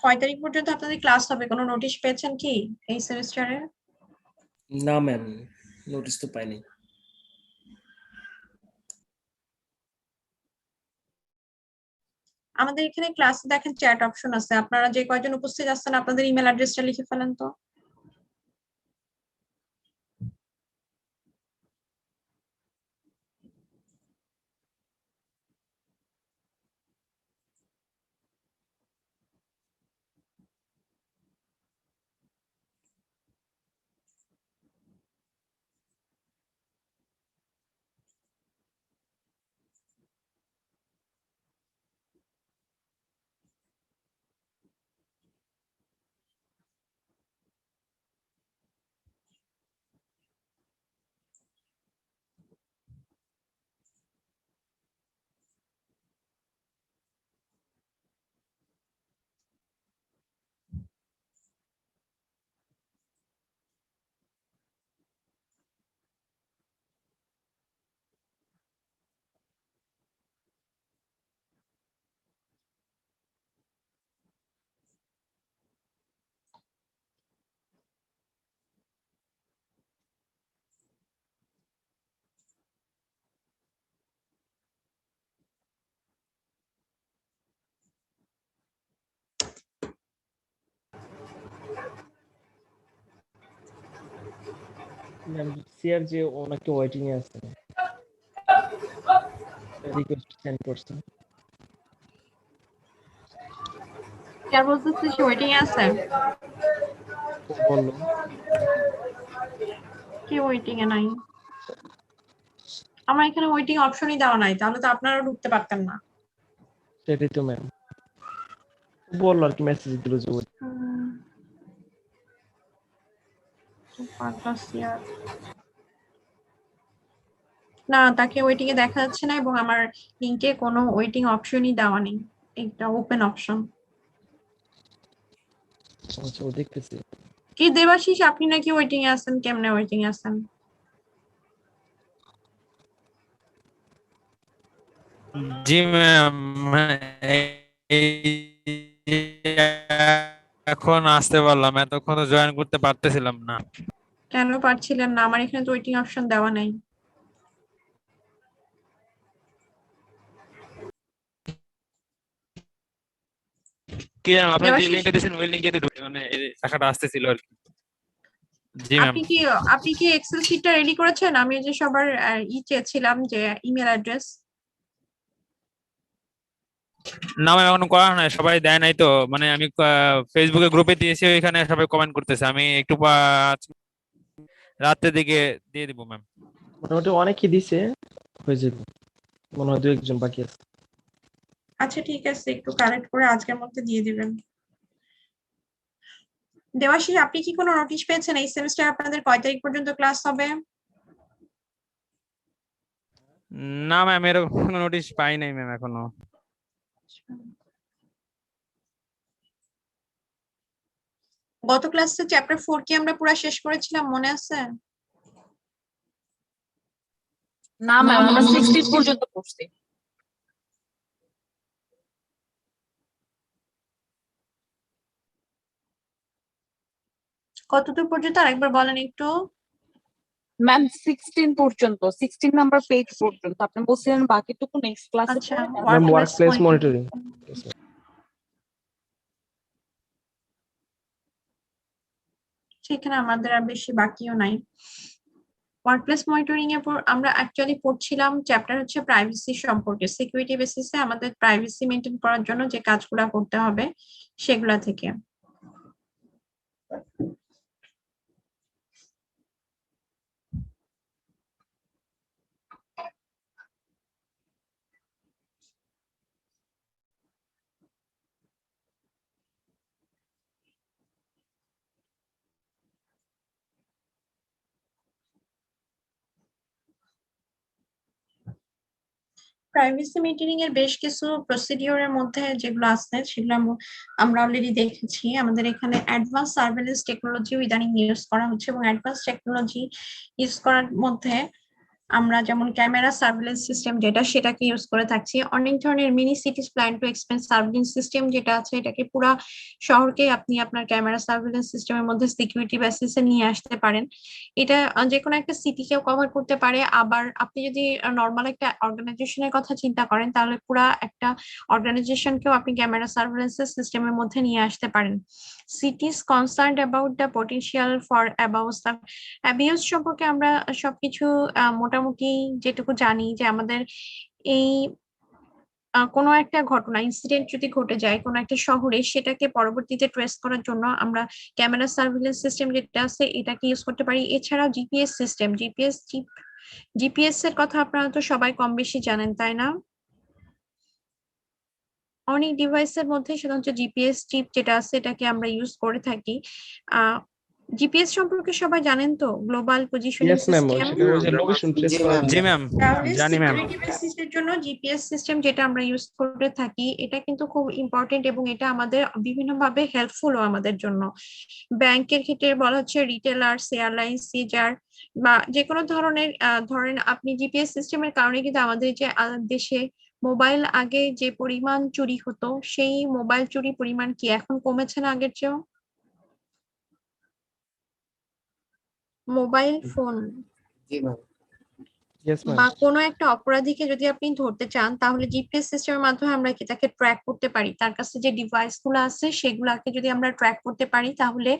কয় তারিখ পর্যন্ত আপনাদের ক্লাস হবে? কোনো নোটিশ পেয়েছেন কি এই সেমিস্টারে? না ম্যাম, নোটিশ তো পাইনি। আমাদের এখানে ক্লাসে দেখেন চ্যাট অপশন আছে, আপনারা যে কয়জন উপস্থিত আছেন আপনাদের ইমেল অ্যাড্রেসটা লিখে ফেলেন তো। ম্যাম সিআর যে ওনাকে ওয়েটিং এ আছে, রিকোয়েস্ট সেন্ড করছেন। কে বলতেছে সে ওয়েটিং এ আছে? ও বললো কি ওয়েটিং এ নাই? আমার এখানে ওয়েটিং অপশনই দেওয়া নাই, তাহলে তো আপনারা ঢুকতে পারতেন না। সেটাই তো ম্যাম বললো আর কি, মেসেজ দিল যে না, তাকে ওয়েটিং এ দেখা যাচ্ছে না এবং আমার লিংকে কোনো ওয়েটিং অপশনই দেওয়া নেই, একটা ওপেন অপশন। আচ্ছা ও দেখতেছি। কি দেবাশিস, আপনি নাকি ওয়েটিং এ আছেন? কেমনে ওয়েটিং এ আছেন? জি ম্যাম, এখন আসতে পারলাম, এতক্ষণ জয়েন করতে পারতেছিলাম না। কেন পারছিলেন না? আমার এখানে তো ওয়েটিং অপশন দেওয়া নাই। কি জানো, আপনি যে লিংকটা দিয়েছেন ওই লিংকে মানে এই টাকাটা আসতেছিল আর কি। জি ম্যাম। আপনি কি এক্সেল শিটটা রেডি করেছেন? আমি যে সবার চেয়েছিলাম যে ইমেল অ্যাড্রেস। না ম্যাম, এখনো করা নাই, সবাই দেয় নাই তো, মানে আমি ফেসবুকে গ্রুপে দিয়েছি, ওইখানে সবাই কমেন্ট করতেছে, আমি একটু রাতের দিকে দিয়ে দিব ম্যাম। মোটামুটি অনেকই দিছে, হয়ে যাবে, মনে হয় 2-1 জন বাকি আছে। আচ্ছা ঠিক আছে, একটু কালেক্ট করে আজকের মধ্যে দিয়ে দিবেন। দেবাশিস, আপনি কি কোনো নোটিশ পেয়েছেন এই সেমিস্টার আপনাদের কয় তারিখ পর্যন্ত ক্লাস হবে? না ম্যাম, এরকম কোনো নোটিশ পাই নাই ম্যাম এখনো। গত ক্লাসে চ্যাপ্টার 4 কি আমরা পুরো শেষ করেছিলাম, মনে আছে? না ম্যাম, আমরা 16 পর্যন্ত পড়ছি। কতদূর পর্যন্ত আরেকবার বলেন একটু। ম্যাম 16 পর্যন্ত, 16 নাম্বার পেজ পর্যন্ত। আপনি বলছিলেন বাকিটুকু নেক্সট ক্লাসে আচ্ছা, পড়বেন। Ma'am workplace monitoring. সেখানে আমাদের আর বেশি বাকিও নাই। ওয়ার্কপ্লেস মনিটরিং এর পর আমরা অ্যাকচুয়ালি পড়ছিলাম চ্যাপ্টার হচ্ছে প্রাইভেসি সম্পর্কে, সিকিউরিটি বেসিসে আমাদের প্রাইভেসি মেনটেন করার জন্য যে কাজগুলো করতে হবে সেগুলা থেকে। প্রাইভেসি মেনটেনিং এর বেশ কিছু প্রসিডিওরের মধ্যে যেগুলো আছে সেগুলো আমরা অলরেডি দেখেছি। আমাদের এখানে অ্যাডভান্স সার্ভেলেন্স টেকনোলজি ইদানিং ইউজ করা হচ্ছে এবং অ্যাডভান্স টেকনোলজি ইউজ করার মধ্যে আমরা যেমন ক্যামেরা সার্ভিলেন্স সিস্টেম যেটা সেটাকে ইউজ করে থাকছি। অনেক ধরনের mini cities plan to expand surveillance system যেটা আছে, এটাকে পুরা শহরকে আপনি আপনার ক্যামেরা সার্ভিলেন্স সিস্টেমের মধ্যে সিকিউরিটি বেসিসে নিয়ে আসতে পারেন। এটা যে কোনো একটা সিটিকেও কভার করতে পারে। আবার আপনি যদি নর্মাল একটা অর্গানাইজেশনের কথা চিন্তা করেন, তাহলে পুরা একটা অর্গানাইজেশনকেও আপনি ক্যামেরা সার্ভিলেন্স সিস্টেমের মধ্যে নিয়ে আসতে পারেন। সিটিজ concerned about the potential for abuse সম্পর্কে আমরা সবকিছু মোটামুটি যেটুকু জানি, যে আমাদের এই কোনো একটা ঘটনা ইনসিডেন্ট যদি ঘটে যায় কোনো একটা শহরে, সেটাকে পরবর্তীতে ট্রেস করার জন্য আমরা ক্যামেরা সার্ভিলেন্স সিস্টেম যেটা আছে এটাকে ইউজ করতে পারি। এছাড়াও জিপিএস সিস্টেম, জিপিএস এর কথা আপনারা তো সবাই কম বেশি জানেন, তাই না? অনেক ডিভাইসের মধ্যে সাধারণত জিপিএস চিপ যেটা আছে এটাকে আমরা ইউজ করে থাকি। জিপিএস সম্পর্কে সবাই জানেন তো, global positioning yes ma'am, system. সেটা ওই যে লোকেশন ট্রেস জি করার ম্যাম। জি ম্যাম, তাহলে জানি ম্যাম। সিকিউরিটি বেসিসের জন্য জিপিএস সিস্টেম যেটা আমরা ইউজ করে থাকি এটা কিন্তু খুব ইম্পর্টেন্ট, এবং এটা আমাদের বিভিন্নভাবে হেল্পফুলও আমাদের জন্য। ব্যাংকের ক্ষেত্রে বলা হচ্ছে রিটেলার্স, এয়ারলাইন্স, সিজার বা যে কোনো ধরনের ধরেন আপনি জিপিএস সিস্টেমের কারণে কিন্তু আমাদের যে দেশে মোবাইল আগে যে পরিমাণ চুরি হতো, সেই মোবাইল চুরি পরিমাণ কি এখন কমেছে না আগের চেয়েও? মোবাইল ফোন জি ম্যাম। Yes ma'am. বা কোনো একটা অপরাধীকে যদি আপনি ধরতে চান, তাহলে জিপিএস সিস্টেমের মাধ্যমে আমরা কি তাকে ট্র্যাক করতে পারি। তার কাছে যে ডিভাইস গুলো আছে সেগুলাকে যদি আমরা ট্র্যাক করতে পারি, তাহলে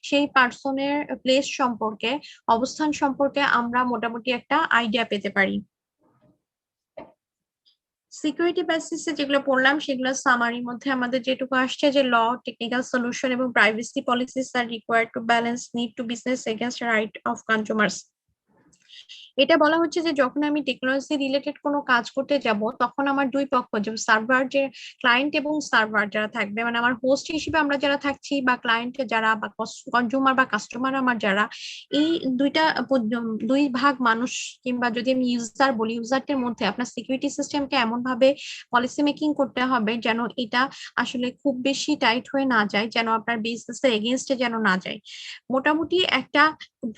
সেই পার্সনের প্লেস সম্পর্কে, অবস্থান সম্পর্কে আমরা মোটামুটি একটা আইডিয়া পেতে পারি। সিকিউরিটি বেসিসে যেগুলো পড়লাম সেগুলো সামারির মধ্যে আমাদের যেটুকু আসছে, যে ল, টেকনিক্যাল সলিউশন এবং privacy policies R required to balance need to business against right of consumers. এটা বলা হচ্ছে যে যখন আমি টেকনোলজি রিলেটেড কোনো কাজ করতে যাব, তখন আমার দুই পক্ষ, যে সার্ভার, যে ক্লায়েন্ট এবং সার্ভার যারা থাকবে, মানে আমার হোস্ট হিসেবে আমরা যারা থাকছি বা ক্লায়েন্ট যারা বা কনজিউমার বা কাস্টমার আমার যারা, এই দুই ভাগ মানুষ, কিংবা যদি আমি ইউজার বলি, ইউজারদের মধ্যে আপনার সিকিউরিটি সিস্টেমকে এমন ভাবে পলিসি মেকিং করতে হবে যেন এটা আসলে খুব বেশি টাইট হয়ে না যায়, যেন আপনার বিজনেসের এগেইনস্টে যেন না যায়। মোটামুটি একটা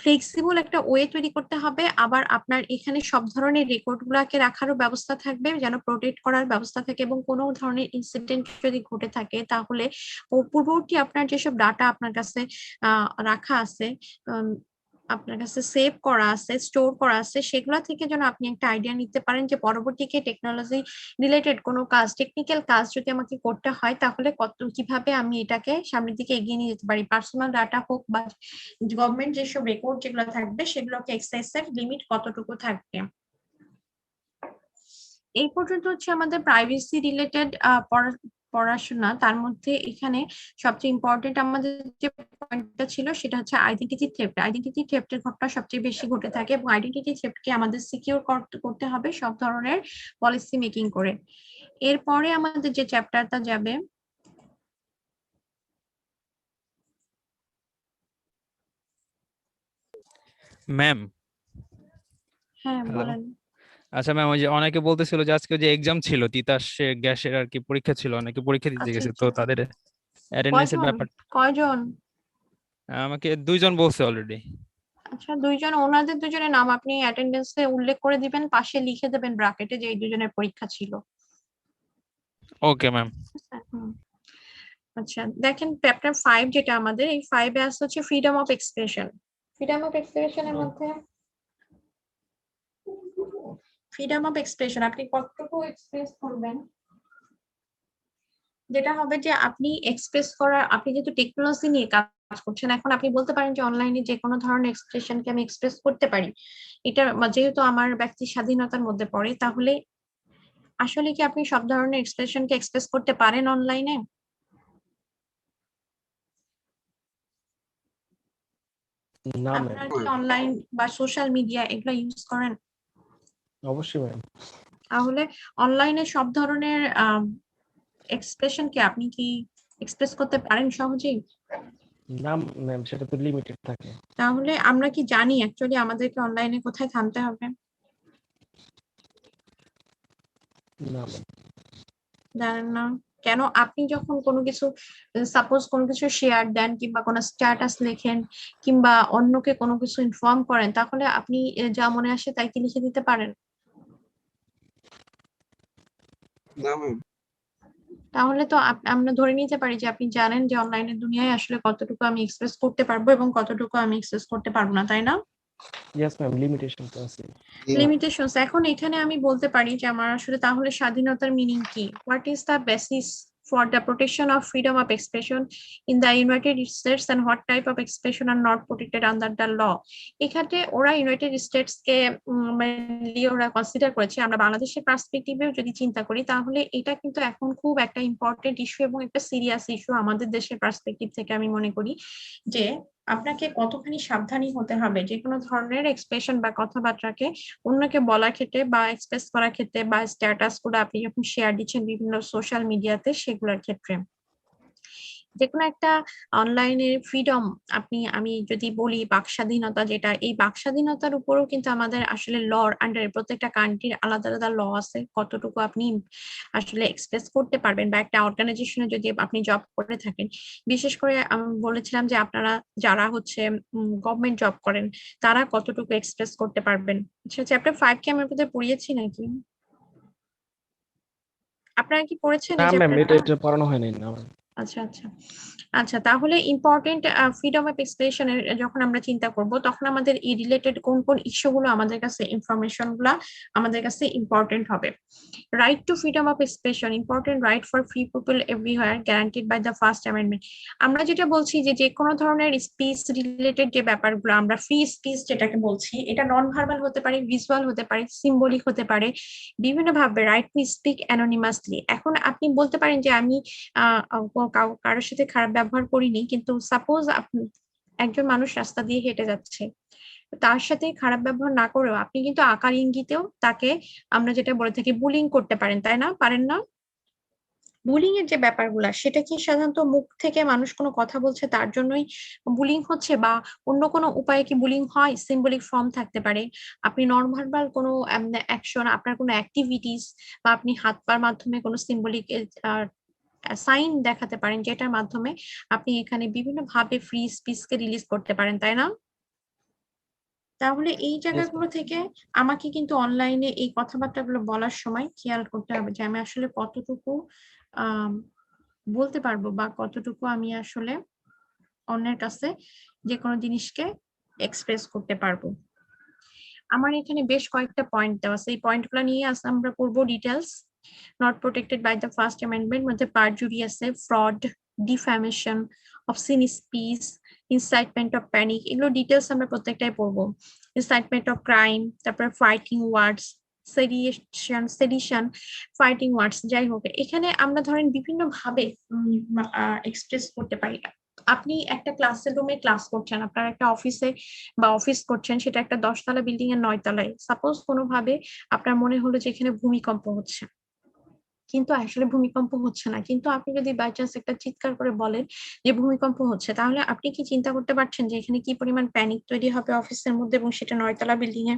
ফ্লেক্সিবল একটা ওয়ে তৈরি করতে হবে। আবার আপনার এখানে সব ধরনের রেকর্ড গুলাকে রাখারও ব্যবস্থা থাকবে, যেন প্রোটেক্ট করার ব্যবস্থা থাকে, এবং কোনো ধরনের ইনসিডেন্ট যদি ঘটে থাকে, তাহলে পূর্ববর্তী আপনার যেসব ডাটা আপনার কাছে রাখা আছে, আপনার কাছে সেভ করা আছে, স্টোর করা আছে, সেগুলা থেকে যেন আপনি একটা আইডিয়া নিতে পারেন যে পরবর্তীকে টেকনোলজি রিলেটেড কোনো কাজ, টেকনিক্যাল কাজ যদি আমাকে করতে হয়, তাহলে কিভাবে আমি এটাকে সামনের দিকে এগিয়ে নিয়ে যেতে পারি। পার্সোনাল ডাটা হোক বা গভর্নমেন্ট যেসব রেকর্ড যেগুলো থাকবে, সেগুলোকে এক্সেসের লিমিট কতটুকু থাকবে। এই পর্যন্ত হচ্ছে আমাদের প্রাইভেসি রিলেটেড পড়াশোনা। তার মধ্যে এখানে সবচেয়ে ইম্পর্টেন্ট আমাদের যে পয়েন্টটা ছিল সেটা হচ্ছে আইডেন্টিটি থেফট। আইডেন্টিটি থেফটের ঘটনা সবচেয়ে বেশি ঘটে থাকে, এবং আইডেন্টিটি থেফটকে আমাদের সিকিউর করতে হবে সব ধরনের পলিসি মেকিং করে। এরপরে আমাদের যে চ্যাপ্টারটা যাবে, ম্যাম। হ্যাঁ হ্যালো। বলেন। আচ্ছা ম্যাম, ওই যে অনেকে বলতেছিল যে আজকে যে এক্সাম ছিল, তিতাস গ্যাসের আর কি পরীক্ষা ছিল, অনেকে পরীক্ষা দিতে আচ্ছা গেছে, তো আচ্ছা, তাদের অ্যাটেন্ডেন্সের কয়জন ব্যাপার কয়জন? আমাকে দুইজন বলছে অলরেডি। আচ্ছা, দুইজন, ওনাদের দুজনের নাম আপনি অ্যাটেন্ডেন্সে উল্লেখ করে দিবেন, পাশে লিখে দেবেন ব্র্যাকেটে যে এই দুজনের পরীক্ষা ছিল। Okay ma'am. আচ্ছা, দেখেন চ্যাপ্টার 5 যেটা আমাদের, এই 5 এ আছে হচ্ছে freedom of expression. Freedom of এক্সপ্রেশনের মধ্যে ফ্রিডম অফ এক্সপ্রেশন আপনি কতটুকু এক্সপ্রেস করবেন, যেটা হবে যে আপনি এক্সপ্রেস করার, আপনি যেহেতু টেকনোলজি নিয়ে কাজ করছেন, এখন আপনি বলতে পারেন যে অনলাইনে যে কোনো ধরনের এক্সপ্রেশনকে আমি এক্সপ্রেস করতে পারি, এটা যেহেতু আমার ব্যক্তি স্বাধীনতার মধ্যে পড়ে, তাহলে আসলে কি আপনি সব ধরনের এক্সপ্রেশনকে এক্সপ্রেস করতে পারেন অনলাইনে? না ম্যাম। আপনারা কি অনলাইন বা সোশ্যাল মিডিয়া এগুলো ইউজ করেন? অবশ্যই ম্যাম। তাহলে অনলাইনে সব ধরনের এক্সপ্রেশনকে আপনি কি এক্সপ্রেস করতে পারেন সহজেই? না ম্যাম, সেটা তো লিমিটেড থাকে। তাহলে আমরা কি জানি অ্যাকচুয়ালি আমাদেরকে অনলাইনে কোথায় থামতে হবে? না ম্যাম। জানেন না? কেন আপনি যখন কোনো কিছু সাপোজ কোনো কিছু শেয়ার দেন কিংবা কোনো স্ট্যাটাস লেখেন কিংবা অন্যকে কোনো কিছু ইনফর্ম করেন, তাহলে আপনি যা মনে আসে তাই কি লিখে দিতে পারেন? না ম্যাম। তাহলে তো আমরা ধরে নিতে পারি যে আপনি জানেন যে অনলাইনের দুনিয়ায় আসলে কতটুকু আমি এক্সপ্রেস করতে পারবো এবং কতটুকু আমি এক্সপ্রেস করতে পারবো না, তাই না? ইয়েস ম্যাম, লিমিটেশন তো আছে। জি ম্যাম। লিমিটেশনস। এখন এখানে আমি বলতে পারি যে আমার আসলে তাহলে স্বাধীনতার মিনিং কি? What is the basis for the protection of freedom of expression in the United States and what type of expression are not protected under the law? এখানে ওরা ইউনাইটেড স্টেটস কে মেনলি ওরা কনসিডার করেছে। আমরা বাংলাদেশের পার্সপেক্টিভেও যদি চিন্তা করি তাহলে এটা কিন্তু এখন খুব একটা ইম্পর্টেন্ট ইস্যু এবং একটা সিরিয়াস ইস্যু আমাদের দেশের পার্সপেক্টিভ থেকে। আমি মনে করি যে আপনাকে কতখানি সাবধানী হতে হবে যে কোনো ধরনের এক্সপ্রেশন বা কথাবার্তাকে অন্যকে বলার ক্ষেত্রে বা এক্সপ্রেস করার ক্ষেত্রে বা স্ট্যাটাস গুলো আপনি যখন শেয়ার দিচ্ছেন বিভিন্ন সোশ্যাল মিডিয়াতে সেগুলোর ক্ষেত্রে। যেকোনো একটা অনলাইনের ফ্রিডম আমি যদি বলি বাক স্বাধীনতা, যেটা এই বাক স্বাধীনতার উপরেও কিন্তু আমাদের আসলে লর আন্ডারে প্রত্যেকটা কান্ট্রির আলাদা আলাদা ল আছে কতটুকু আপনি আসলে এক্সপ্রেস করতে পারবেন। বা একটা অর্গানাইজেশনে যদি আপনি জব করে থাকেন, বিশেষ করে আমি বলেছিলাম যে আপনারা যারা হচ্ছে গভর্নমেন্ট জব করেন তারা কতটুকু এক্সপ্রেস করতে পারবেন। আচ্ছা, চ্যাপ্টার 5 কি আমি আপনাদের পড়িয়েছি নাকি? আপনারা কি পড়েছেন না এই ম্যাম, চ্যাপ্টারটা? এটা পড়ানো হয় নাই না ma'am। আচ্ছা আচ্ছা আচ্ছা, তাহলে ইম্পর্টেন্ট ফ্রিডম অফ এক্সপ্রেশনের যখন আমরা চিন্তা করব তখন আমাদের এই রিলেটেড কোন কোন ইস্যুগুলো আমাদের কাছে ইনফরমেশন গুলা আমাদের কাছে ইম্পর্টেন্ট হবে। Right to freedom of expression, important right for free people everywhere guaranteed by the first amendment. আমরা যেটা বলছি যে যে কোনো ধরনের স্পিচ রিলেটেড যে ব্যাপারগুলো আমরা ফ্রি স্পিচ যেটাকে বলছি, এটা নন ভার্বাল হতে পারে, ভিজুয়াল হতে পারে, সিম্বলিক হতে পারে, বিভিন্ন ভাবে। Right to speak anonymously. এখন আপনি বলতে পারেন যে আমি কারোর সাথে খারাপ ব্যবহার করিনি, কিন্তু সাপোজ আপনি একজন মানুষ রাস্তা দিয়ে হেঁটে যাচ্ছে, তার সাথে খারাপ ব্যবহার না করেও আপনি কিন্তু আকার ইঙ্গিতেও তাকে, আমরা যেটা বলে থাকি, বুলিং করতে পারেন, তাই না? পারেন না? বুলিং এর যে ব্যাপারগুলা সেটা কি সাধারণত মুখ থেকে মানুষ কোনো কথা বলছে তার জন্যই বুলিং হচ্ছে, বা অন্য কোনো উপায়ে কি বুলিং হয়? সিম্বলিক ফর্ম থাকতে পারে, আপনি নন ভার্বাল কোনো অ্যাকশন, আপনার কোনো অ্যাক্টিভিটিস, বা আপনি হাত পার মাধ্যমে কোনো সিম্বলিক সাইন দেখাতে পারেন, যেটার মাধ্যমে আপনি এখানে বিভিন্ন ভাবে ফ্রি স্পিচকে রিলিজ করতে পারেন, তাই না? তাহলে এই জায়গাগুলো থেকে আমাকে কিন্তু অনলাইনে এই কথাবার্তাগুলো বলার সময় খেয়াল করতে হবে যে আমি আসলে কতটুকু আহ বলতে পারবো বা কতটুকু আমি আসলে অন্যের কাছে যে কোনো জিনিসকে এক্সপ্রেস করতে পারবো। আমার এখানে বেশ কয়েকটা পয়েন্ট দেওয়া আছে, এই পয়েন্টগুলো নিয়ে আমরা করবো details. Not protected by the first amendment মধ্যে পারজুরি আছে, fraud, defamation, obscene speech, incitement of panic, এগুলো ডিটেলস আমরা প্রত্যেকটাই পড়বো। ইনসাইটমেন্ট অফ ক্রাইম, তারপরে fighting words, sedition, fighting words, যাই হোক এখানে আমরা ধরেন বিভিন্ন ভাবে এক্সপ্রেস করতে পারি। আপনি একটা ক্লাসের রুমে ক্লাস করছেন, আপনার একটা অফিসে বা অফিস করছেন, সেটা একটা 10 তলা বিল্ডিং এর 9 তলায়। সাপোজ কোনো ভাবে আপনার মনে হলো যে এখানে ভূমিকম্প হচ্ছে, কিন্তু আসলে ভূমিকম্প হচ্ছে না, কিন্তু আপনি যদি বাই চান্স একটা চিৎকার করে বলেন যে ভূমিকম্প হচ্ছে, তাহলে আপনি কি চিন্তা করতে পারছেন যে এখানে কি পরিমাণ প্যানিক তৈরি হবে অফিসের মধ্যে, এবং সেটা 9 তলা বিল্ডিং এ?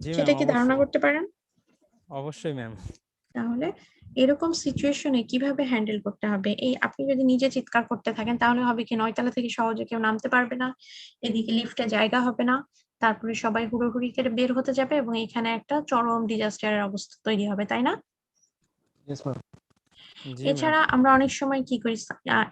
জি সেটা ম্যাম, কি ধারণা অবশ্যই করতে পারেন? অবশ্যই ম্যাম। তাহলে এরকম সিচুয়েশনে কিভাবে হ্যান্ডেল করতে হবে, এই আপনি যদি নিজে চিৎকার করতে থাকেন তাহলে হবে কি 9 তলা থেকে সহজে কেউ নামতে পারবে না, এদিকে লিফটে জায়গা হবে না, তারপরে সবাই হুড়োহুড়ি করে বের হতে যাবে এবং এখানে একটা চরম ডিজাস্টারের অবস্থা তৈরি হবে, তাই না? Yes ma'am. জি ম্যাম। এছাড়া আমরা অনেক সময় কি করি,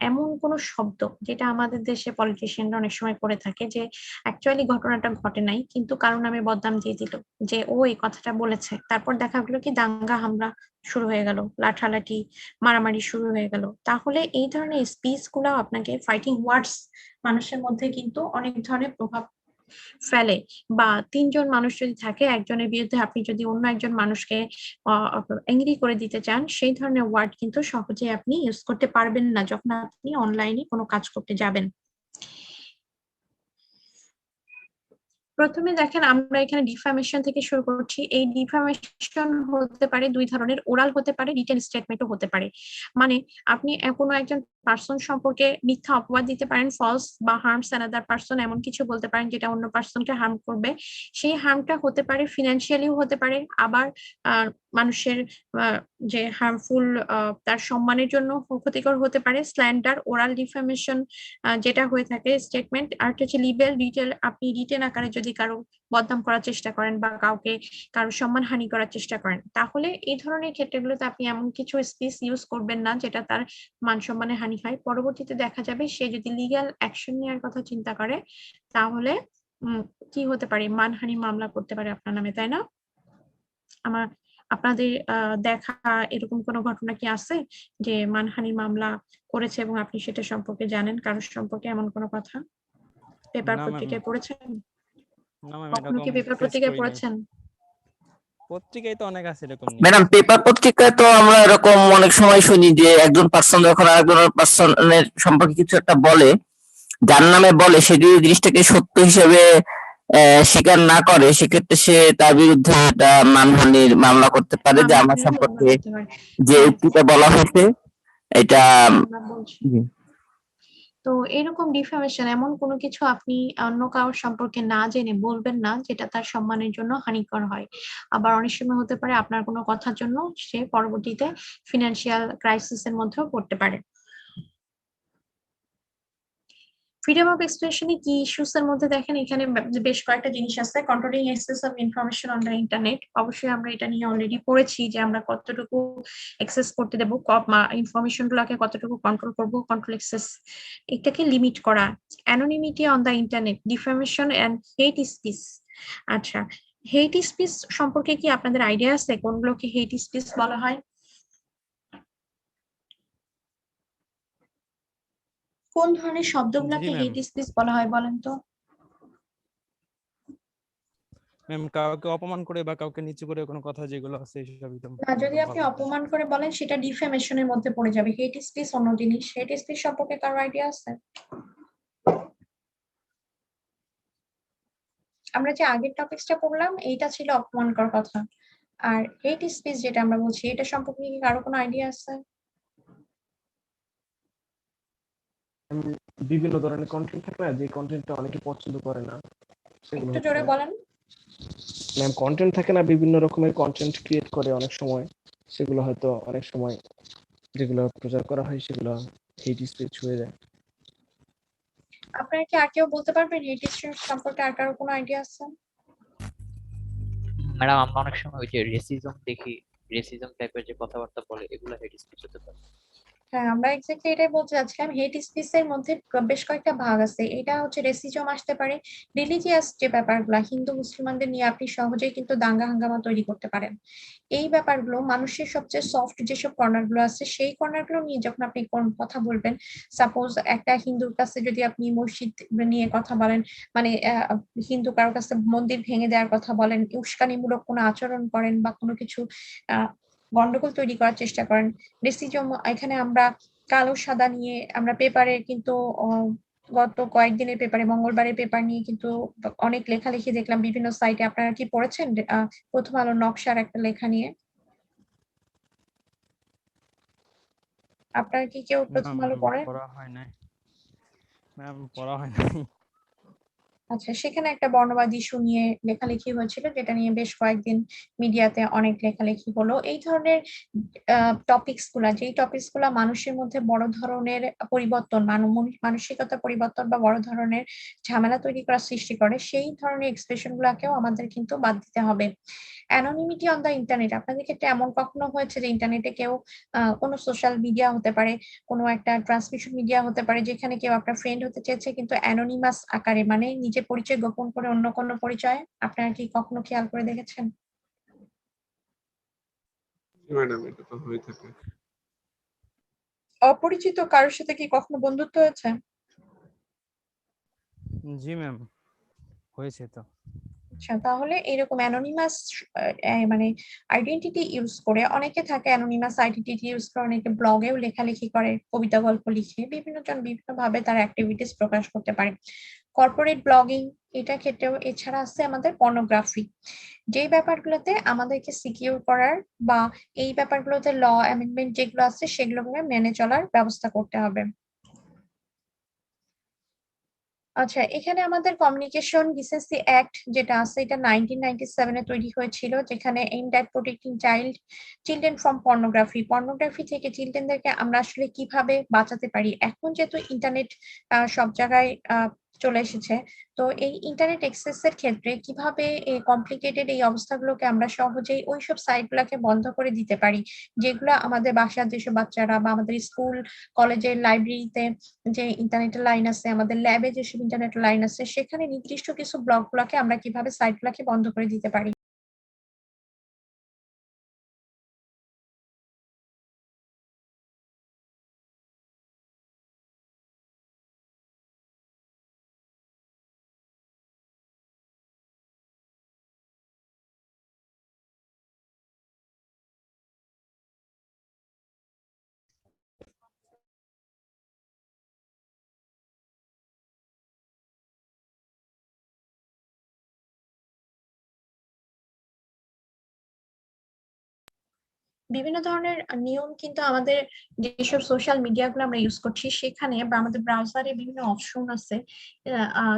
এমন কোন শব্দ যেটা আমাদের দেশে পলিটিশিয়ানরা অনেক সময় করে থাকে যে অ্যাকচুয়ালি ঘটনাটা ঘটে নাই, কিন্তু কারো নামে বদনাম দিয়ে দিল যে ও এই কথাটা বলেছে, তারপর দেখা গেলো কি দাঙ্গা হামলা শুরু হয়ে গেল, লাঠালাঠি, মারামারি শুরু হয়ে গেল। তাহলে এই ধরনের স্পিচ গুলো আপনাকে, ফাইটিং ওয়ার্ডস মানুষের মধ্যে কিন্তু অনেক ধরনের প্রভাব ফেলে। বা 3 জন মানুষ যদি থাকে, একজনের বিরুদ্ধে আপনি যদি অন্য একজন মানুষকে এংরি করে দিতে চান, সেই ধরনের ওয়ার্ড কিন্তু সহজে আপনি ইউজ করতে পারবেন না যখন আপনি অনলাইনে কোনো কাজ করতে যাবেন। প্রথমে দেখেন আমরা এখানে ডিফামেশন থেকে শুরু করছি। এই ডিফামেশন হতে পারে 2 ধরনের, ওরাল হতে পারে, রিটেন স্টেটমেন্টও হতে পারে। মানে আপনি কোনো একজন পার্সন সম্পর্কে মিথ্যা অপবাদ দিতে পারেন, ফলস বা হার্মস অ্যানাদার পার্সন, এমন কিছু বলতে পারেন যেটা অন্য পার্সনকে হার্ম করবে। সেই হার্মটা হতে পারে ফিনান্সিয়ালিও হতে পারে, আবার মানুষের যে হার্মফুল তার সম্মানের জন্য ক্ষতিকর হতে পারে, স্ল্যান্ডার, ওরাল ডিফামেশন যেটা হয়ে থাকে স্টেটমেন্ট, আর হচ্ছে লিবেল, ডিটেল, আপনি রিটেন আকারে যদি কারো বদনাম করার চেষ্টা করেন বা কাউকে কারো সম্মানহানি করার চেষ্টা করেন, তাহলে এই ধরনের ক্ষেত্রগুলোতে আপনি এমন কিছু স্পেস ইউজ করবেন না যেটা তার মান সম্মানে হানি হয়। পরবর্তীতে দেখা যাবে সে যদি লিগ্যাল অ্যাকশন নেওয়ার কথা চিন্তা করে তাহলে কি হতে পারে, মানহানি মামলা করতে পারে আপনার নামে, তাই না? আমার আপনাদের দেখা এরকম কোনো ঘটনা কি আছে যে মানহানি মামলা করেছে এবং আপনি সেটা সম্পর্কে জানেন, কারোর সম্পর্কে এমন কোনো কথা পেপার না ম্যাম, পত্রিকায় পড়েছেন? না ম্যাম, কখনো কি এরকম পেপার ফেস পত্রিকায় করি নাই। পড়েছেন? পত্রিকায় তো অনেক আছে এরকম ম্যাডাম, নিউজ। পেপার পত্রিকায় তো আমরা এরকম অনেক সময় শুনি যে একজন পার্সন যখন আরেকজন পার্সনের সম্পর্কে কিছু একটা বলে, যার নামে বলে, সে যদি জিনিসটাকে সত্য হিসেবে স্বীকার না করে, সেক্ষেত্রে সে তার বিরুদ্ধে একটা মানহানির মামলা করতে পারে, যে আমার মানহানির মামলা সম্পর্কে করতে পারে। যে হ্যাঁ, উক্তিটা বলা হয়েছে এটা। আমরা বলছি। তো এরকম ডিফামেশন এমন কোনো কিছু আপনি অন্য কারোর সম্পর্কে না জেনে বলবেন না যেটা তার সম্মানের জন্য হানিকর হয়। আবার অনেক সময় হতে পারে আপনার কোনো কথার জন্য সে পরবর্তীতে ফিনান্সিয়াল ক্রাইসিসের মধ্যেও পড়তে পারে। ফ্রিডম অফ এক্সপ্রেশনে কি ইস্যুস এর মধ্যে দেখেন এখানে বেশ কয়েকটা জিনিস আছে। Controlling access of information on the internet, অবশ্যই আমরা এটা নিয়ে অলরেডি পড়েছি যে আমরা কতটুকু অ্যাক্সেস করতে দেবো, ইনফরমেশন গুলোকে কতটুকু কন্ট্রোল করবো, কন্ট্রোল অ্যাক্সেস এটাকে লিমিট করা। Anonymity on the internet, defamation and hate speech. আচ্ছা, হেট স্পিচ সম্পর্কে কি আপনাদের আইডিয়া আছে কোনগুলোকে হেট স্পিচ বলা হয়? কোন ধরনের শব্দগুলোকে জি ম্যাম। হেট স্পিচ বলা হয় বলেন তো? ম্যাম, কাউকে অপমান করে বা কাউকে নিচু করে কোনো কথা যেগুলো আছে এইসবই তো না, যদি আপনি বলা হয়। অপমান করে বলেন সেটা ডিফেমেশনের মধ্যে পড়ে যাবে। হেট স্পিচ অন্য জিনিস। হেট স্পিচ সম্পর্কে কারো আইডিয়া আছে? আমরা যে আগের টপিকসটা পড়লাম এইটা ছিল অপমানকর কথা, আর হেট স্পিচ যেটা আমরা বলছি এটা সম্পর্কে কি কারো কোনো আইডিয়া আছে? বিভিন্ন ধরনের কন্টেন্ট থাকে না, যে কন্টেন্টটা অনেকে পছন্দ করে না, সেগুলো একটু জোরে বলেন। ম্যাম কন্টেন্ট থাকে না, বিভিন্ন রকমের কন্টেন্ট ক্রিয়েট করে অনেক সময়, সেগুলো হয়তো অনেক সময় যেগুলো প্রচার করা হয় সেগুলো হেট স্পিচ হয়ে যায়। আপনারা কি আর কেউ বলতে পারবেন হেট স্পিচ সম্পর্কে আর কারো কোনো আইডিয়া আছে? ম্যাডাম, আমরা অনেক সময় ওই যে রেসিজম দেখি, রেসিজম টাইপের যে কথাবার্তা বলে এগুলো হেড স্পিচ হতে পারে। হ্যাঁ, আমরা এক্স্যাক্টলি এটাই বলতে চাচ্ছিলাম। হেট স্পিচ এর মধ্যে বেশ কয়েকটা ভাগ আছে। এটা হচ্ছে রেসিজম আসতে পারে, রিলিজিয়াস যে ব্যাপারগুলো হিন্দু মুসলমানদের নিয়ে আপনি সহজেই কিন্তু দাঙ্গা হাঙ্গামা তৈরি করতে পারেন। এই ব্যাপারগুলো মানুষের সবচেয়ে সফট যেসব কর্নার গুলো আছে সেই কর্নার গুলো নিয়ে যখন আপনি কোন কথা বলবেন, সাপোজ একটা হিন্দুর কাছে যদি আপনি মসজিদ নিয়ে কথা বলেন, মানে হিন্দু কারোর কাছে মন্দির ভেঙে দেওয়ার কথা বলেন, উস্কানিমূলক কোনো আচরণ করেন বা কোনো কিছু গন্ডগোল তৈরি করার চেষ্টা করেন, রেসিজম এখানে আমরা কালো সাদা নিয়ে আমরা পেপারে কিন্তু গত কয়েকদিনের পেপারে, মঙ্গলবারের পেপার নিয়ে কিন্তু অনেক লেখালেখি দেখলাম বিভিন্ন সাইটে। আপনারা কি পড়েছেন প্রথম আলো নকশার একটা লেখা নিয়ে? আপনারা কি কেউ প্রথম আলো পড়েন? পড়া হয় নাই ম্যাম, পড়া হয় নাই। আচ্ছা, সেখানে একটা বর্ণবাদ ইস্যু নিয়ে লেখালেখি হয়েছিল যেটা নিয়ে বেশ কয়েকদিন মিডিয়াতে অনেক লেখালেখি হলো। এই ধরনের যেই টপিকস গুলা মানুষের মধ্যে বড় ধরনের পরিবর্তন, মানসিকতা পরিবর্তন বা বড় ধরনের ঝামেলা তৈরি করার সৃষ্টি করে, সেই ধরনের এক্সপ্রেশন গুলাকেও আমাদের কিন্তু বাদ দিতে হবে। অ্যানোনিমিটি অন দ্য ইন্টারনেট, আপনাদের ক্ষেত্রে এমন কখনো হয়েছে যে ইন্টারনেটে কেউ কোনো সোশ্যাল মিডিয়া হতে পারে, কোনো একটা ট্রান্সমিশন মিডিয়া হতে পারে, যেখানে কেউ আপনার ফ্রেন্ড হতে চেয়েছে কিন্তু অ্যানোনিমাস আকারে, মানে নিজের পরিচয় গোপন করে অন্য কোনো পরিচয়? আপনারা কি কখনো খেয়াল করে দেখেছেন? ম্যাডাম, এটা তো হয়ে থাকে। অপরিচিত কারোর সাথে কি কখনো বন্ধুত্ব হয়েছে? জি ম্যাম, হয়েছে তো। আচ্ছা, তাহলে এরকম অ্যানোনিমাস মানে আইডেন্টিটি ইউজ করে অনেকে থাকে, অ্যানোনিমাস আইডেন্টিটি ইউজ করে অনেকে ব্লগেও লেখালেখি করে, কবিতা গল্প লিখে বিভিন্ন জন বিভিন্ন ভাবে তার অ্যাক্টিভিটিস প্রকাশ করতে পারে। কর্পোরেট ব্লগিং এটা ক্ষেত্রেও। এছাড়া আছে আমাদের পর্নোগ্রাফি, যেই ব্যাপারগুলোতে আমাদেরকে সিকিউর করার বা এই ব্যাপারগুলোতে ল অ্যামেন্ডমেন্ট যেগুলো আছে সেগুলো মেনে চলার ব্যবস্থা করতে হবে। আচ্ছা, এখানে আমাদের কমিউনিকেশন ডিসেন্সি অ্যাক্ট যেটা আছে এটা 1997 এ তৈরি হয়েছিল, যেখানে aimed at protecting children from pornography থেকে চিলড্রেনদেরকে আমরা আসলে কিভাবে বাঁচাতে পারি। এখন যেহেতু ইন্টারনেট সব জায়গায় চলে এসেছে, তো এই ইন্টারনেট এর ক্ষেত্রে কিভাবে এই কমপ্লিকেটেড এই অবস্থাগুলোকে আমরা সহজেই ওইসব সাইটগুলোকে বন্ধ করে দিতে পারি, যেগুলো আমাদের বাসার যেসব বাচ্চারা বা আমাদের স্কুল কলেজের লাইব্রেরিতে যে ইন্টারনেটের লাইন আছে, আমাদের ল্যাবে যেসব ইন্টারনেট লাইন আছে, সেখানে নির্দিষ্ট কিছু ব্লকগুলোকে আমরা কিভাবে সাইটগুলোকে বন্ধ করে দিতে পারি। বিভিন্ন ধরনের নিয়ম কিন্তু আমাদের যেসব সোশ্যাল মিডিয়া গুলো আমরা ইউজ করছি সেখানে বা আমাদের ব্রাউজারে বিভিন্ন অপশন আছে,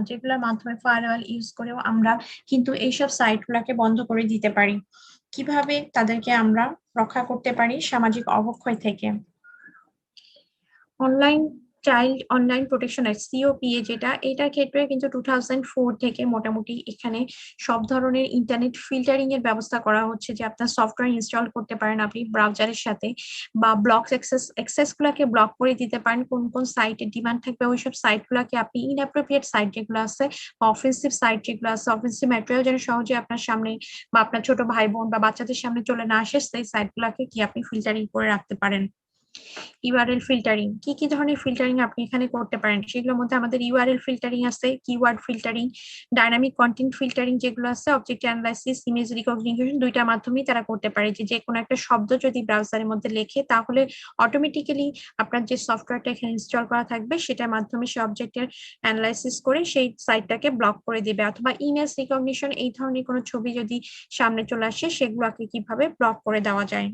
যেগুলোর মাধ্যমে ফায়ারওয়াল ইউজ করেও আমরা কিন্তু এইসব সাইট গুলাকে বন্ধ করে দিতে পারি। কিভাবে তাদেরকে আমরা রক্ষা করতে পারি সামাজিক অবক্ষয় থেকে? অনলাইন প্রোটেকশন অ্যাক্ট সিওপিএ যেটা, এটার ক্ষেত্রে কিন্তু 2004 থেকে মোটামুটি এখানে সব ধরনের ইন্টারনেট ফিল্টারিং এর ব্যবস্থা করা হচ্ছে, যে আপনার সফটওয়্যার ইনস্টল করতে পারেন আপনি ব্রাউজারের সাথে, বা ব্লক অ্যাক্সেস গুলাকে ব্লক করে দিতে পারেন। কোন কোন সাইটের ডিমান্ড থাকবে ওইসব সাইট গুলাকে আপনি ইনঅ্যাপ্রোপ্রিয়েট সাইট যেগুলো আছে বা অফেন্সিভ সাইট যেগুলো আছে, অফেন্সিভ ম্যাটেরিয়াল যেন সহজে আপনার সামনে বা আপনার ছোট ভাই বোন বা বাচ্চাদের সামনে চলে না আসে, সেই সাইট গুলাকে কি আপনি ফিল্টারিং করে রাখতে পারেন। ইউআরএল ফিল্টারিং, কি কি ধরনের ফিল্টারিং আপনি এখানে করতে পারেন সেগুলোর মধ্যে আমাদের ইউআরএল ফিল্টারিং আছে, keyword filtering, dynamic content filtering যেগুলো আছে, অবজেক্ট অ্যানালাইসিস, ইমেজ রিকগনিশন, দুইটার মাধ্যমেই তারা করতে পারে। যে কোনো একটা শব্দ যদি ব্রাউজারের মধ্যে লেখে তাহলে অটোমেটিক্যালি আপনার যে সফটওয়্যারটা এখানে ইনস্টল করা থাকবে সেটার মাধ্যমে সেই অবজেক্টের অ্যানালাইসিস করে সেই সাইটটাকে ব্লক করে দিবে। অথবা ইমেজ রিকগনিশন, এই ধরনের কোনো ছবি যদি সামনে চলে আসে সেগুলোকে কিভাবে ব্লক করে দেওয়া যায়।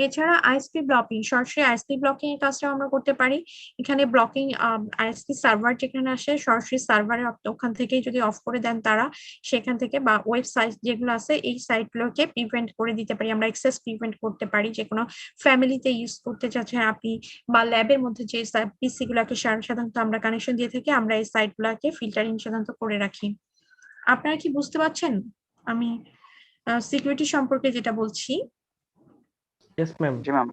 এছাড়া আইএসপি ব্লকিং, সরাসরি আইএসপি ব্লকিং এর কাজটা আমরা করতে পারি। এখানে ব্লকিং আইএসপি সার্ভার যেখানে আসে, সরাসরি সার্ভারে ওখান থেকে যদি অফ করে দেন তারা, সেখান থেকে বা ওয়েবসাইট যেগুলো আছে এই সাইটগুলোকে প্রিভেন্ট করে দিতে পারি, আমরা অ্যাক্সেস প্রিভেন্ট করতে পারি। যে কোনো ফ্যামিলিতে ইউজ করতে চাচ্ছেন আপনি বা ল্যাবের মধ্যে যে পিসি গুলাকে সাধারণত আমরা কানেকশন দিয়ে থাকি, আমরা এই সাইট গুলাকে ফিল্টারিং সাধারণত করে রাখি। আপনারা কি বুঝতে পারছেন আমি সিকিউরিটি সম্পর্কে যেটা বলছি? ইয়েস ম্যাম, জি ম্যাম।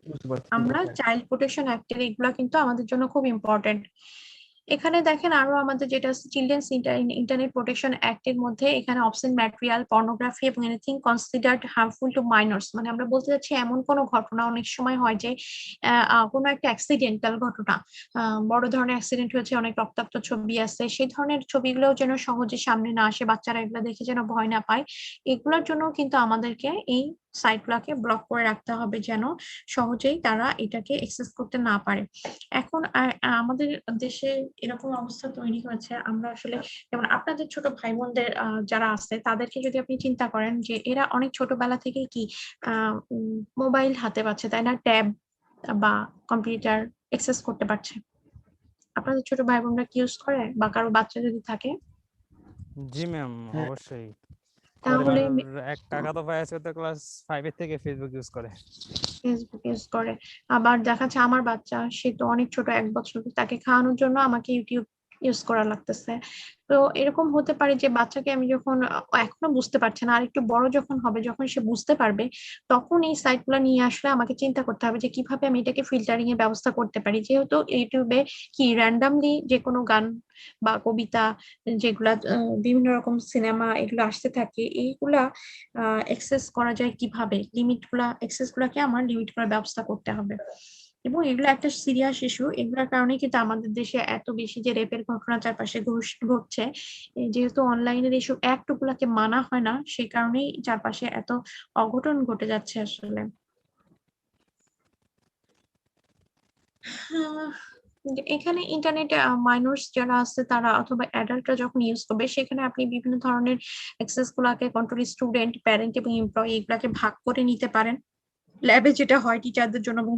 বুঝতে পারছি। আমরা চাইল্ড প্রোটেকশন অ্যাক্টের এগুলা কিন্তু আমাদের জন্য খুব ইম্পর্টেন্ট। এখানে দেখেন আরো আমাদের যেটা চিলড্রেন্স ইন্টারনেট প্রোটেকশন অ্যাক্টের মধ্যে এখানে অবসেন ম্যাটেরিয়াল, পর্নোগ্রাফি এবং এনিথিং কনসিডার্ড হার্মফুল টু মাইনরস, মানে আমরা বলতে চাচ্ছি এমন কোনো ঘটনা, অনেক সময় হয় যে কোনো একটা অ্যাক্সিডেন্টাল ঘটনা, বড় ধরনের অ্যাক্সিডেন্ট হয়েছে, অনেক রক্তাক্ত ছবি আছে, সেই ধরনের ছবিগুলোও যেন সহজে সামনে না আসে, বাচ্চারা এগুলো দেখে যেন ভয় না পায়। এগুলোর জন্য কিন্তু আমাদেরকে এই সাইটগুলোকে ব্লক করে রাখতে হবে যেন সহজেই তারা এটাকে অ্যাক্সেস করতে না পারে। এখন আমাদের দেশে এরকম অবস্থা তৈরি হয়েছে, আমরা আসলে যেমন আপনাদের ছোট ভাই বোনদের যারা আছে তাদেরকে যদি আপনি চিন্তা করেন যে এরা অনেক ছোটবেলা থেকেই কি মোবাইল হাতে পাচ্ছে, তাই না, ট্যাব বা কম্পিউটার অ্যাক্সেস করতে পারছে। আপনাদের ছোট ভাই বোনরা কি ইউজ করে বা কারো বাচ্চা যদি থাকে? জি ম্যাম, হ্যাঁ। অবশ্যই। তাহলে এক টাকা তো পায়, আজকে তো ক্লাস 5 এর থেকে ফেসবুক ইউজ করে। ফেসবুক ইউজ করে। আবার দেখা যাচ্ছে আমার বাচ্চা, সে তো অনেক ছোট, 1 বছর, তাকে খাওয়ানোর জন্য আমাকে ইউটিউব ইউজ করা লাগতেছে। তো এরকম হতে পারে যে বাচ্চাকে আমি যখন এখনো বুঝতে পারছে না, আর একটু বড় যখন হবে, যখন সে বুঝতে পারবে, তখন এই সাইট গুলো নিয়ে আসলে আমাকে চিন্তা করতে হবে যে কিভাবে আমি এটাকে ফিল্টারিং এর ব্যবস্থা করতে পারি। যেহেতু ইউটিউবে কি র্যান্ডামলি যে কোনো গান বা কবিতা, যেগুলা বিভিন্ন রকম সিনেমা এগুলো আসতে থাকে, এইগুলা অ্যাক্সেস করা যায় কিভাবে, অ্যাক্সেস গুলাকে আমার লিমিট করার ব্যবস্থা করতে হবে। এবং এগুলো একটা সিরিয়াস ইস্যু, এগুলোর কারণে কিন্তু আমাদের দেশে এত বেশি যে রেপের ঘটনা চারপাশে ঘটছে, যেহেতু অনলাইনের এইসব অ্যাক্ট গুলাকে মানা হয় না, সেই কারণেই চারপাশে এত অঘটন ঘটে যাচ্ছে আসলে। এখানে ইন্টারনেটে মাইনরস যারা আছে তারা অথবা অ্যাডাল্টরা যখন ইউজ করবে, সেখানে আপনি বিভিন্ন ধরনের অ্যাক্সেস গুলাকে কন্ট্রোল, স্টুডেন্ট, প্যারেন্ট এবং এমপ্লয়ি এগুলাকে ভাগ করে নিতে পারেন। ল্যাবে যেটা হয় টিচারদের জন্য এবং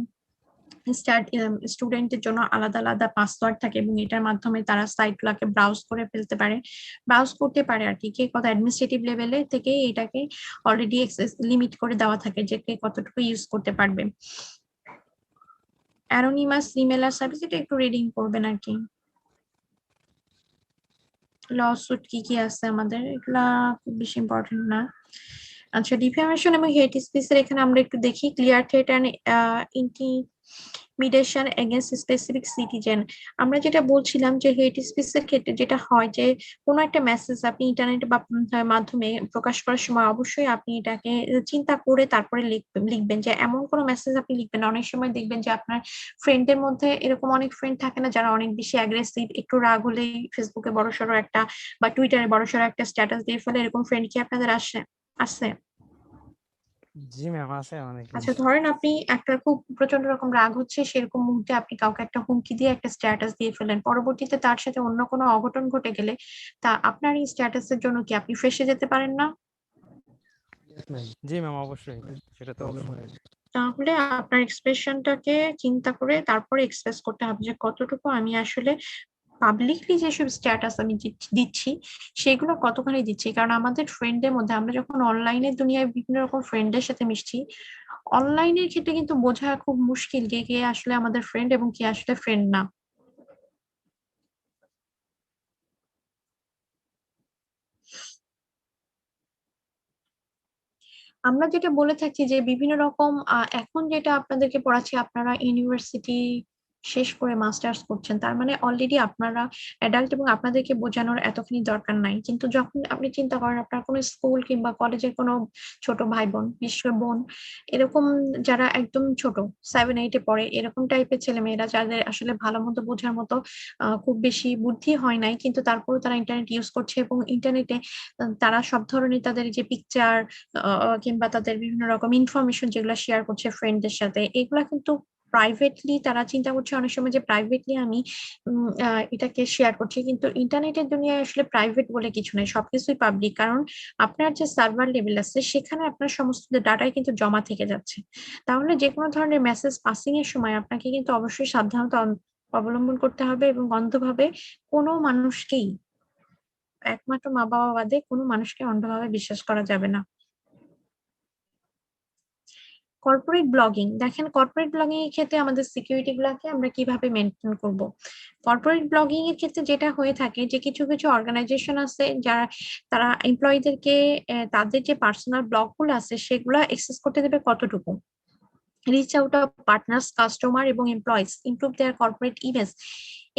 স্টুডেন্টের জন্য আলাদা আলাদা পাসওয়ার্ড থাকে এবং এটার মাধ্যমে তারা সাইটগুলোকে ব্রাউজ করে ফেলতে পারে, ব্রাউজ করতে পারে আর কি। কে কত অ্যাডমিনিস্ট্রেটিভ লেভেলে থেকে এটাকে অলরেডি লিমিট করে দেওয়া থাকে যে কে কতটুকু ইউজ করতে পারবে। অ্যানোনিমাস ইমেল আর সার্ভিস, এটা একটু রিডিং করবেন আর কি। লসুট কি কি আছে আমাদের, এগুলা খুব বেশি ইম্পর্টেন্ট না। আচ্ছা, ডিফেমেশন এবং হেট স্পিচের এখানে আমরা একটু দেখি। Clear threat and intimidation against specific citizen. আমরা যেটা বলছিলাম যে হেট স্পিচের ক্ষেত্রে যেটা হয় যে কোনো একটা মেসেজ আপনি ইন্টারনেট বা মাধ্যমে প্রকাশ করার সময় অবশ্যই আপনি এটাকে চিন্তা করে তারপরে লিখবেন যে এমন কোনো মেসেজ আপনি লিখবেন না। অনেক সময় দেখবেন যে আপনার ফ্রেন্ডের মধ্যে এরকম অনেক ফ্রেন্ড থাকে না যারা অনেক বেশি অ্যাগ্রেসিভ, একটু রাগ হলেই ফেসবুকে বড়সড় একটা বা টুইটারে বড়সড় একটা স্ট্যাটাস দিয়ে ফেলে, এরকম ফ্রেন্ড কি আপনাদের আছে? জি ম্যাম, আছে অনেক। আচ্ছা, ধরেন আপনি একটা খুব প্রচন্ড রকম রাগ হচ্ছে, সেরকম মুহূর্তে আপনি কাউকে একটা হুমকি দিয়ে একটা স্ট্যাটাস দিয়ে ফেলেন, পরবর্তীতে তার সাথে অন্য কোনো অঘটন ঘটে গেলে তা আপনার এই স্ট্যাটাসের জন্য কি আপনি ফেঁসে যেতে পারেন না? Yes, ma'am. জি ম্যাম, অবশ্যই সেটা তো প্রবলেম অবশ্যই। হয়ে যায়। তাহলে আপনার এক্সপ্রেশনটাকে চিন্তা করে তারপরে এক্সপ্রেস করতে হবে যে কতটুকু আমি আসলে পাবলিকলি যেসব স্ট্যাটাস আমি দিচ্ছি সেগুলো কতখানি দিচ্ছি। কারণ আমাদের ফ্রেন্ডের মধ্যে আমরা যখন অনলাইনের দুনিয়ায় বিভিন্ন রকম ফ্রেন্ডের সাথে মিশছি, অনলাইনের ক্ষেত্রে কিন্তু বোঝা খুব মুশকিল কে কে আসলে আমাদের ফ্রেন্ড এবং কে আসলে ফ্রেন্ড না। আমরা যেটা বলে থাকি যে বিভিন্ন রকম এখন যেটা আপনাদেরকে পড়াচ্ছি, আপনারা ইউনিভার্সিটি শেষ করে মাস্টার্স করছেন, তার মানে অলরেডি আপনারা অ্যাডাল্ট এবং আপনাদেরকে বোঝানোর এতখানি দরকার নাই। কিন্তু যখন আপনি চিন্তা করেন আপনার কোনো স্কুল কিংবা কলেজের কোনো ছোট ভাই বোন, বিশেষ বোন, এরকম যারা একদম ছোট 7-8-এ পড়ে, এরকম টাইপের ছেলেমেয়েরা যাদের আসলে ভালো মতো বোঝার মতো খুব বেশি বুদ্ধি হয় নাই, কিন্তু তারপরেও তারা ইন্টারনেট ইউজ করছে এবং ইন্টারনেটে তারা সব ধরনের তাদের যে পিকচার কিংবা তাদের বিভিন্ন রকম ইনফরমেশন যেগুলো শেয়ার করছে ফ্রেন্ডদের সাথে, এগুলা কিন্তু প্রাইভেটলি তারা চিন্তা করছে অনেক সময় যে প্রাইভেটলি আমি এটাকে শেয়ার করছি, কিন্তু ইন্টারনেটের দুনিয়ায় আসলে প্রাইভেট বলে কিছু নেই, সবকিছুই পাবলিক। কারণ আপনার যে সার্ভার লেভেল আছে সেখানে আপনার সমস্ত ডাটাই কিন্তু জমা থেকে যাচ্ছে। তাহলে যে কোনো ধরনের মেসেজ পাসিং এর সময় আপনাকে কিন্তু অবশ্যই সাবধানতা অবলম্বন করতে হবে এবং অন্ধভাবে কোনো মানুষকেই, একমাত্র মা বাবা বাদে কোনো মানুষকে অন্ধভাবে বিশ্বাস করা যাবে না। কর্পোরেট ব্লগিং, দেখেন কর্পোরেট ব্লগিং এর ক্ষেত্রে আমাদের সিকিউরিটি গুলাকে আমরা কিভাবে মেনটেন করব। কর্পোরেট ব্লগিং এর ক্ষেত্রে যেটা হয়ে থাকে যে কিছু কিছু অর্গানাইজেশন আছে যারা তারা এমপ্লয়ীদেরকে তাদের যে পার্সোনাল ব্লগ গুলো আছে সেগুলা অ্যাক্সেস করতে দেবে কতটুকু। Reach out of partners, customer এবং employees, improve their corporate image.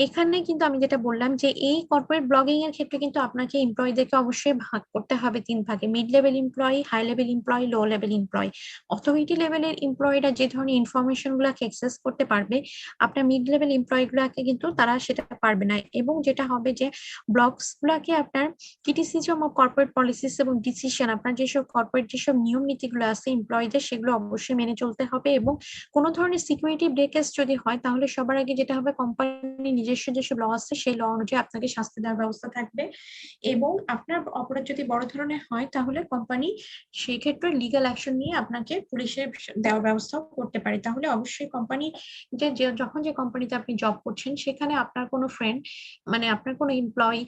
এখানে কিন্তু আমি যেটা বললাম যে এই কর্পোরেট ব্লগিং এর ক্ষেত্রে কিন্তু আপনাকে এমপ্লয়ীদেরকে অবশ্যই ভাগ করতে হবে 3 ভাগে: mid level employee, high level employee, low level employee. Authority লেভেলের এমপ্লয়িরা যে ধরনের ইনফরমেশন গুলাকে অ্যাক্সেস করতে পারবে, আপনার মিড লেভেল এমপ্লয়ি গুলাকে কিন্তু তারা সেটা পারবে না। এবং যেটা হবে যে ব্লগস গুলাকে আপনার ক্রিটিসিজম অফ কর্পোরেট পলিসিস এবং ডিসিশন, আপনার যেসব কর্পোরেট যেসব নিয়ম নীতিগুলো আছে এমপ্লয়ীদের, সেগুলো অবশ্যই মেনে চলতে হবে। এবং কোনো ধরনের সিকিউরিটি ব্রেকেজ যদি হয় তাহলে সবার আগে যেটা হবে, কোম্পানি নিজস্ব যেসব ল আছে সেই ল অনুযায়ী আপনাকে শাস্তি দেওয়ার ব্যবস্থা থাকবে। এবং আপনার অপরাধ যদি বড় ধরনের হয় তাহলে কোম্পানি সেই ক্ষেত্রে লিগ্যাল অ্যাকশন নিয়ে আপনাকে পুলিশের দেওয়ার ব্যবস্থা করতে পারে। তাহলে অবশ্যই কোম্পানি যখন যে কোম্পানিতে আপনি জব করছেন সেখানে আপনার কোনো ফ্রেন্ড, মানে আপনার কোনো এমপ্লয়ি,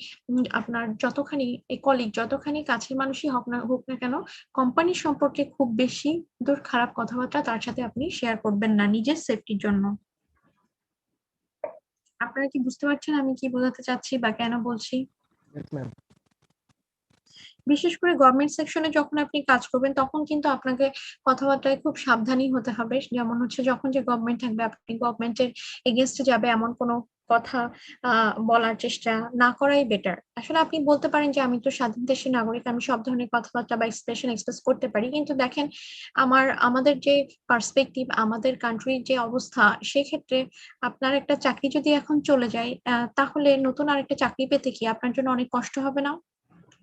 আপনার যতখানি কলিগ, যতখানি কাছের মানুষই হোক না কেন, কোম্পানি সম্পর্কে খুব বেশি দূর খারাপ কথাবার্তা তার সাথে আপনি শেয়ার করবেন না নিজের সেফটির জন্য। আপনারা কি বুঝতে পারছেন আমি কি বোঝাতে চাচ্ছি বা কেন বলছি? Yes, ma'am. বিশেষ করে গভর্নমেন্ট সেকশনে যখন আপনি কাজ করবেন তখন কিন্তু আপনাকে কথাবার্তায় খুব সাবধানী হতে হবে। যেমন হচ্ছে যখন যে গভর্নমেন্ট থাকবে আপনি গভর্নমেন্টের এগেনস্টে যাবে এমন কোনো কথা বলার চেষ্টা না করাই বেটার। আসলে আপনি বলতে পারেন যে আমি তো স্বাধীন দেশের নাগরিক, আমি সব ধরনের কথাবার্তা বা এক্সপ্রেশন এক্সপ্রেস করতে পারি, কিন্তু দেখেন আমাদের যে পার্সপেক্টিভ, আমাদের কান্ট্রির যে অবস্থা, সেক্ষেত্রে আপনার একটা চাকরি যদি এখন চলে যায় তাহলে নতুন আরেকটা চাকরি পেতে কি আপনার জন্য অনেক কষ্ট হবে না?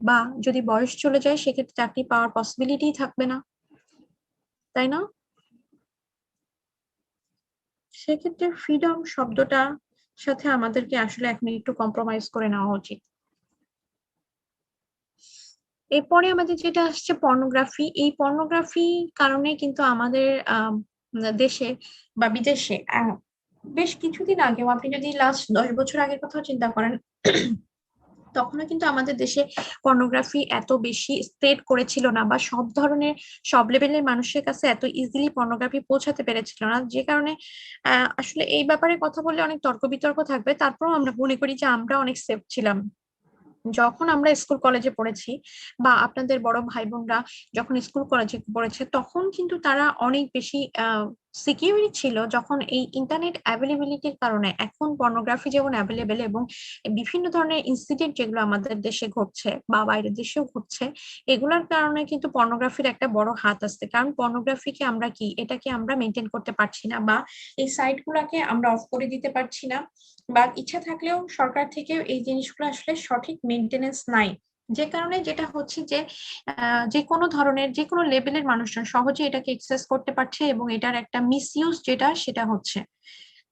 বা যদি বয়স চলে যায় সেক্ষেত্রে চাকরি পাওয়ার পসিবিলিটি থাকবে না, তাই না? সেক্ষেত্রে ফ্রিডম শব্দটা সাথে আমাদেরকে আসলে এখন একটু কম্প্রোমাইজ করে নেওয়া উচিত। এরপরে আমাদের যেটা আসছে পর্নোগ্রাফি। এই পর্নোগ্রাফি কারণে কিন্তু আমাদের দেশে বা বিদেশে বেশ কিছুদিন আগেও আপনি যদি লাস্ট 10 বছর আগের কথা চিন্তা করেন, তখনও কিন্তু আমাদের দেশে পর্নোগ্রাফি এত বেশি স্প্রেড করেছিল না, বা সব লেভেলের মানুষের কাছে এত ইজিলি পর্নোগ্রাফি পৌঁছাতে পেরেছিল না, যে কারণে আসলে এই ব্যাপারে কথা বললে অনেক তর্ক বিতর্ক থাকবে। তারপরেও আমরা মনে করি যে আমরা অনেক সেফ ছিলাম যখন আমরা স্কুল কলেজে পড়েছি, বা আপনাদের বড় ভাই বোনরা যখন স্কুল কলেজে পড়েছে, তখন কিন্তু তারা অনেক বেশি সিকিউরিটি ছিল। যখন এই ইন্টারনেট অ্যাভেলেবিলিটির কারণে এখন পর্নোগ্রাফি যেমন অ্যাভেলেবেল, এবং বিভিন্ন ধরনের ইনসিডেন্ট যেগুলো আমাদের দেশে ঘটছে বা বাইরের দেশেও ঘটছে, এগুলোর কারণে কিন্তু পর্নোগ্রাফির একটা বড় হাত আছে। কারণ পর্নোগ্রাফিকে আমরা কি, এটাকে আমরা মেনটেন করতে পারছি না, বা এই সাইট গুলাকে আমরা অফ করে দিতে পারছি না, বা ইচ্ছা থাকলেও সরকার থেকে এই জিনিসগুলো আসলে সঠিক মেনটেনেন্স নাই। যে কারণে যেটা হচ্ছে যে যে কোনো ধরনের যে কোনো লেভেলের মানুষজন সহজে এটাকে এক্সেস করতে পারছে, এবং এটার একটা মিসইউজ সেটা হচ্ছে।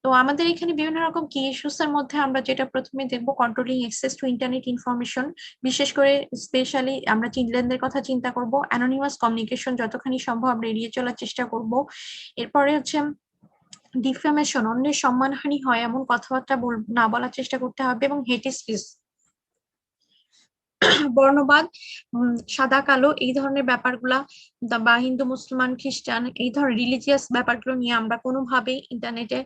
তো আমাদের এখানে বিভিন্ন রকম কি ইস্যুস এর মধ্যে আমরা যেটা প্রথমে দেখবো, controlling access to internet information. বিশেষ করে স্পেশালি আমরা চিলড্রেনদের কথা চিন্তা করব। অ্যানোনিমাস কমিউনিকেশন যতখানি সম্ভব আমরা এড়িয়ে চলার চেষ্টা করব। এরপরে হচ্ছে ডিফেমেশন, অন্যের সম্মানহানি হয় এমন কথাবার্তা না বলার চেষ্টা করতে হবে, এবং হেট স্পিচ, বর্ণবাদ, সাদা কালো এই ধরনের ব্যাপারগুলা, বা হিন্দু মুসলমান খ্রিস্টান এই ধরনের রিলিজিয়াস ব্যাপারগুলো নিয়ে আমরা কোনোভাবেই ইন্টারনেটে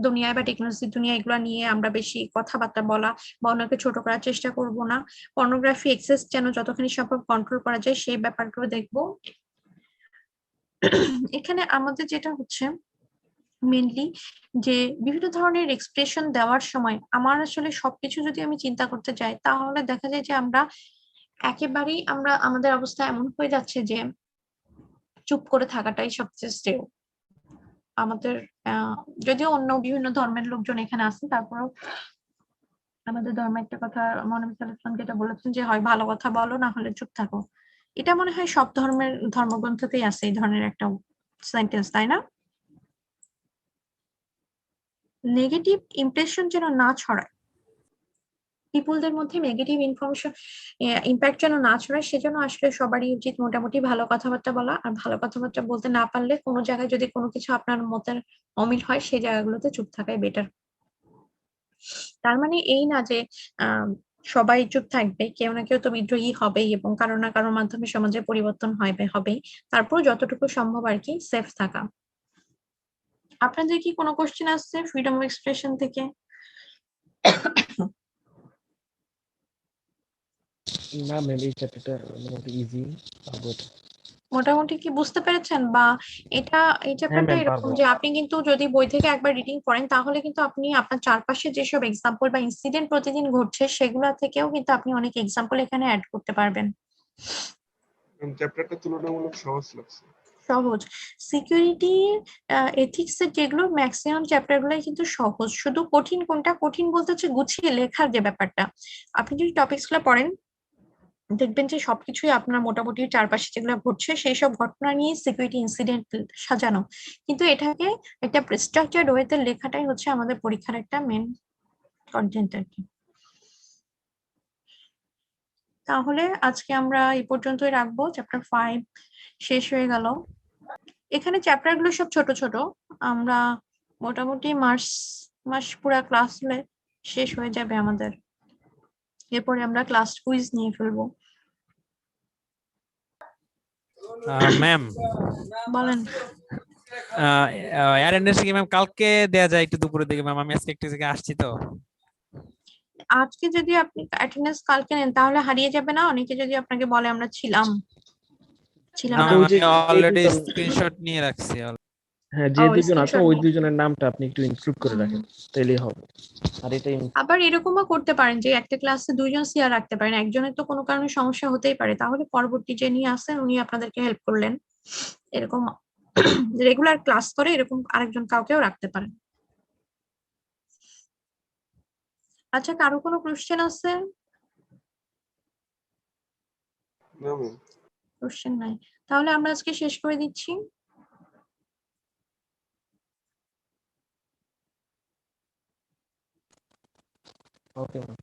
দুনিয়ায় বা টেকনোলজি দুনিয়া এগুলো নিয়ে আমরা বেশি কথাবার্তা বলা বা অন্যকে ছোট করার চেষ্টা করব না। পর্নোগ্রাফি এক্সেস যেন যতখানি সম্ভব কন্ট্রোল করা যায় সেই ব্যাপারগুলো দেখবো। এখানে আমাদের যেটা হচ্ছে মেনলি যে বিভিন্ন ধরনের এক্সপ্রেশন দেওয়ার সময় আমার আসলে সবকিছু যদি আমি চিন্তা করতে যাই, তাহলে দেখা যায় যে একেবারেই আমাদের অবস্থা এমন হয়ে যাচ্ছে যে চুপ করে থাকাটাই সবচেয়ে শ্রেয় আমাদের। যদিও অন্য বিভিন্ন ধর্মের লোকজন এখানে আছেন, তারপরেও আমাদের ধর্মে একটা কথা মহানবী সাল্লাল্লাহু আলাইহি ওয়াসাল্লাম যেটা বলেছেন যে হয় ভালো কথা বলো, না হলে চুপ থাকো। এটা মনে হয় সব ধর্মের ধর্মগ্রন্থতেই আছে এই ধরনের একটা সেন্টেন্স, তাই না? নেগেটিভ ইমপ্রেশন যেন না ছড়ায়, পিপুলদের মধ্যে নেগেটিভ ইনফরমেশন ইম্প্যাক্ট যেন না ছড়ায়, সেজন্য আসলে সবারই উচিত মোটামুটি ভালো কথাবার্তা বলা। আর ভালো কথাবার্তা বলতে না পারলে কোনো জায়গায় যদি কোনো কিছু আপনার মতের অমিল হয়, সেই জায়গাগুলোতে চুপ থাকাই বেটার। তার মানে এই না যে আহ সবাই চুপ থাকবে, কেউ না কেউ তো বিদ্রোহী হবেই, এবং কারো না কারোর মাধ্যমে সমাজের পরিবর্তন হবেই। তারপর যতটুকু সম্ভব আর কি সেফ থাকা। আপনাদের কি কোনো কোশ্চেন আসছে ফ্রিডম অফ এক্সপ্রেশন থেকে? না ম্যাম, এই চ্যাপ্টারটা মোটামুটি ইজি পাবো এটা। মোটামুটি কি বুঝতে পেরেছেন? বা এই হ্যাঁ চ্যাপ্টারটা ম্যাম, এরকম পারবো। যে আপনি কিন্তু যদি বই থেকে একবার রিডিং করেন, তাহলে কিন্তু আপনি আপনার চারপাশে যেসব এক্সাম্পল বা ইনসিডেন্ট প্রতিদিন ঘটছে সেগুলা থেকেও কিন্তু আপনি অনেক এক্সাম্পল এখানে অ্যাড করতে পারবেন। চ্যাপ্টারটা তুলনামূলক সহজ লাগছে। সহজ। সিকিউরিটি এথিক্স এর যেগুলো ম্যাক্সিমাম চ্যাপ্টার গুলাই কিন্তু সহজ। শুধু কঠিন কোনটা, কঠিন বলতে হচ্ছে গুছিয়ে লেখার যে ব্যাপারটা। আপনি যদি টপিকস গুলো পড়েন, দেখবেন যে সবকিছুই আপনার মোটামুটি চারপাশে যেগুলো ঘটছে সেই সব ঘটনা নিয়ে সিকিউরিটি ইনসিডেন্ট সাজানো, কিন্তু এটাকে একটা স্ট্রাকচার্ড ওয়েতে লেখাটাই হচ্ছে আমাদের পরীক্ষার একটা মেন কন্টেন্ট আর কি। তাহলে আজকে আমরা এই পর্যন্তই রাখবো। চ্যাপ্টার 5 শেষ হয়ে গেল। এখানে চ্যাপ্টার গুলো সব ছোট ছোট। আমরা মোটামুটি মাস পুরা ক্লাস হলে শেষ হয়ে যাবে আমাদের। এরপরে আমরা ক্লাস কুইজ নিয়ে ফেলবো। ম্যাম, বলেন। অ্যাটেন্ডেন্স কি ম্যাম কালকে দেয়া যায় একটু দুপুরের দিকে? ম্যাম আমি আজকে একটু জায়গায় আসছি তো। আজকে যদি আপনি অ্যাটেন্ডেন্স কালকে নেন তাহলে হারিয়ে যাবে না? অনেকে যদি আপনাকে বলে আমরা ছিলাম না না। আচ্ছা, ম্যাম, ওই যে আমি অলরেডি দুজন, স্ক্রিনশট নিয়ে রাখছি। হ্যাঁ যে দুজন আছে স্ক্রিনশট ওই নিয়ে। দুজনের নামটা আপনি একটু ইনক্লুড করে রাখেন, তাইলেই হবে। আর এটা আবার এরকমও করতে পারেন যে একটা ক্লাসে দুইজন সিআর রাখতে পারেন, একজনের তো কোনো কারণে সমস্যা হতেই পারে, তাহলে পরবর্তী যে নিয়ে আসেন উনি আপনাদেরকে হেল্প করলেন। এরকম রেগুলার ক্লাস করে এরকম আরেকজন কাউকেও রাখতে পারেন। আচ্ছা, কারো কোনো কোশ্চেন আছে? না ম্যাম। কোশ্চেন নাই, তাহলে আমরা আজকে শেষ করে দিচ্ছি। Okay ma'am.